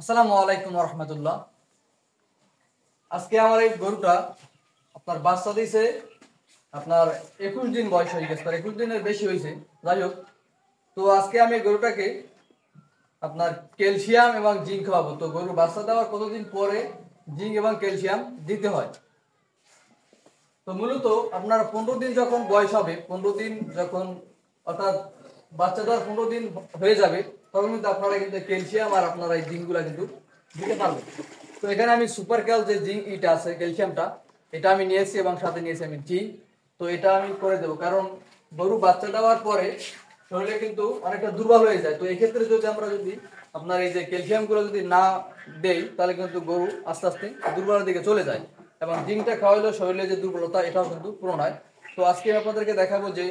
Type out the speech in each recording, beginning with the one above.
আসসালামু আলাইকুম রহমতুল্লাহ। আজকে আমার এই গরুটা আপনার বাচ্চা দিয়েছে আপনার 21 দিন বয়স হয়ে গেছে, 21 দিনের বেশি হয়েছে। যাই হোক, তো আজকে আমি গরুটাকে আপনার ক্যালসিয়াম এবং জিঙ্ক খাওয়াবো। তো গরু বাচ্চা দেওয়ার কতদিন পরে জিঙ্ক এবং ক্যালসিয়াম দিতে হয়। তো মূলত আপনার 15 দিন যখন বয়স হবে, 15 দিন যখন অর্থাৎ বাচ্চা দেওয়ার 15 দিন হয়ে যাবে, তখন কিন্তু আপনারা কিন্তু ক্যালসিয়াম আর আপনারা এই জিঙ্কগুলা কিন্তু দিতে পারবেন। তো এখানে আমি সুপার ক্যাল যে জিঙ্ক এটা আছে ক্যালসিয়ামটা, এটা আমি নিয়েছি এবং সাথে নিয়েছি আমি জিঙ্ক। তো এটা আমি করে দেবো, কারণ গরু বাচ্চা দেওয়ার পরে শরীরে কিন্তু অনেকটা দুর্বল হয়ে যায়। তো এই ক্ষেত্রে যদি আমরা আপনার এই যে ক্যালসিয়ামগুলো যদি না দেই, তাহলে কিন্তু গরু আস্তে আস্তে দুর্বলের দিকে চলে যায় এবং জিঙ্কটা খাওয়াইলেও শরীরে যে দুর্বলতা এটাও কিন্তু পূরণ হয়। তো আজকে আপনাদেরকে দেখাবো যে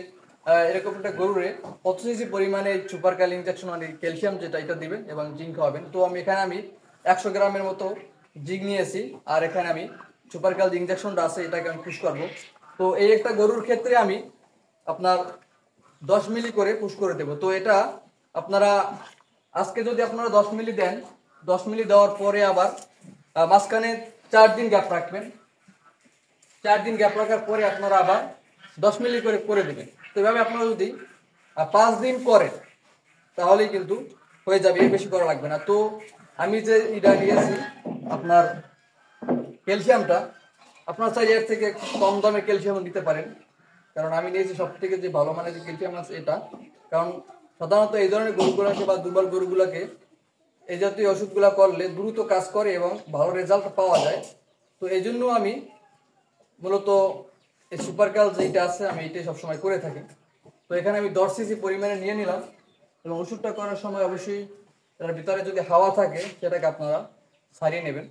এরকম একটা গরুরে কত কেজি পরিমাণে সুপার ক্যাল ইনজেকশন মানে ক্যালসিয়াম যেটা এটা দিবেন এবং জিঙ্ক খাওয়াবেন। তো আমি 100 গ্রামের মতো জিঙ্ক নিয়েছি, আর এখানে আমি সুপার ক্যাল যে ইনজেকশনটা আছে এটাকে আমি পুশ করবো। তো এই একটা গরুর ক্ষেত্রে আমি আপনার 10 মিলি করে পুশ করে দেবো। তো এটা আপনারা আজকে যদি আপনারা 10 মিলি দেন, 10 মিলি দেওয়ার পরে আবার মাঝখানে 4 দিন গ্যাপ রাখবেন। 4 দিন গ্যাপ রাখার পরে আপনারা আবার 10 মিলি করে করে দেবেন। তো এভাবে আপনারা যদি 5 দিন করেন তাহলেই কিন্তু হয়ে যাবে, এর বেশি করা লাগবে না। তো আমি যে এটা নিয়েছি আপনার ক্যালসিয়ামটা, আপনার চাইলে এর থেকে কম দামে ক্যালসিয়াম নিতে পারেন, কারণ আমি নিয়েছি সব থেকে যে ভালো মানের যে ক্যালসিয়াম আছে এটা। কারণ সাধারণত এই ধরনের গরুগুলোকে বা দুর্বল গরুগুলোকে এই জাতীয় ওষুধগুলো করলে দ্রুত কাজ করে এবং ভালো রেজাল্ট পাওয়া যায়। তো এই জন্য আমি মূলত এই সুপার ক্যাল যেটা আছে আমি এটাই সবসময় করে থাকি। তো এখানে আমি 10 সিসি পরিমাণে নিয়ে নিলাম এবং ওষুধটা করার সময় অবশ্যই তার ভিতরে যদি হাওয়া থাকে সেটাকে আপনারা ছাড়িয়ে নেবেন,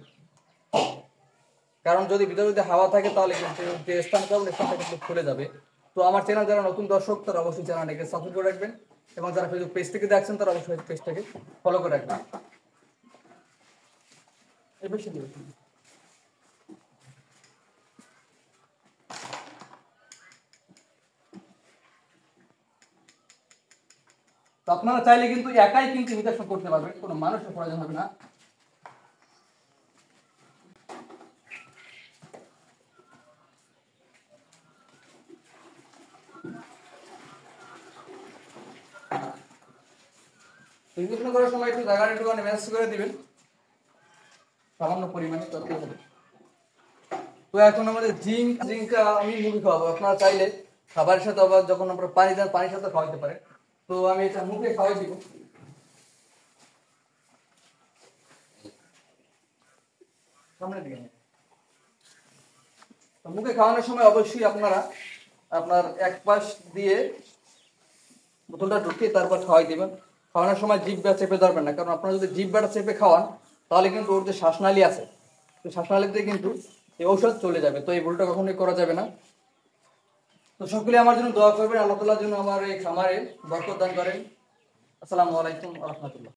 কারণ ভিতরে যদি হাওয়া থাকে তাহলে কিন্তু যে স্থান করবেন স্থানটা কিন্তু খুলে যাবে। তো আমার চ্যানেল যারা নতুন দর্শক তারা অবশ্যই চ্যানেলটাকে সাবস্ক্রাইব করে রাখবেন এবং যারা ফেসবুক পেজ থেকে দেখছেন তারা অবশ্যই পেজটাকে ফলো করে রাখবেন। এই বেশি দিবেন। তো আপনারা চাইলে কিন্তু একাই কিন্তু ইনজেকশন করতে পারবেন, কোনো মানুষের প্রয়োজন হবে না। ইনজেকশন করার সময় একটু জায়গাটা একটুখানি ম্যানেজ করে দিবেন, সামান্য পরিমাণে তত হবে। তো এখন আমাদের জিঙ্কটা আমি মুখে খাওয়াবো। আপনারা চাইলে খাবারের সাথে আবার যখন আমরা পানি দেন পানির সাথে খাওয়াতে পারেন। তো আমি এটা মুখে খাওয়াই দিব। সামনের দিকে নিয়ে। তো মুখে খাওয়ানোর সময় অবশ্যই আপনারা আপনার এক পাশ দিয়ে বোতলটা ঢুকিয়ে তারপর খাওয়াই দিবেন। খাওয়ানোর সময় জিভটা চেপে ধরবেন না, কারণ আপনারা যদি জিভটা চেপে খাওয়ান তাহলে কিন্তু ওর যে শ্বাসনালী আছে, তো শ্বাসনালীতে কিন্তু এই ঔষধ চলে যাবে। তো এই ভুলটা কখনোই করা যাবে না। তো সকলে আমার জন্য দোয়া করবেন, আল্লাহ তাআলার জন্য আমার এই খামারে বরকত দান করেন। আসসালামু আলাইকুম ওয়া রাহমাতুল্লাহ।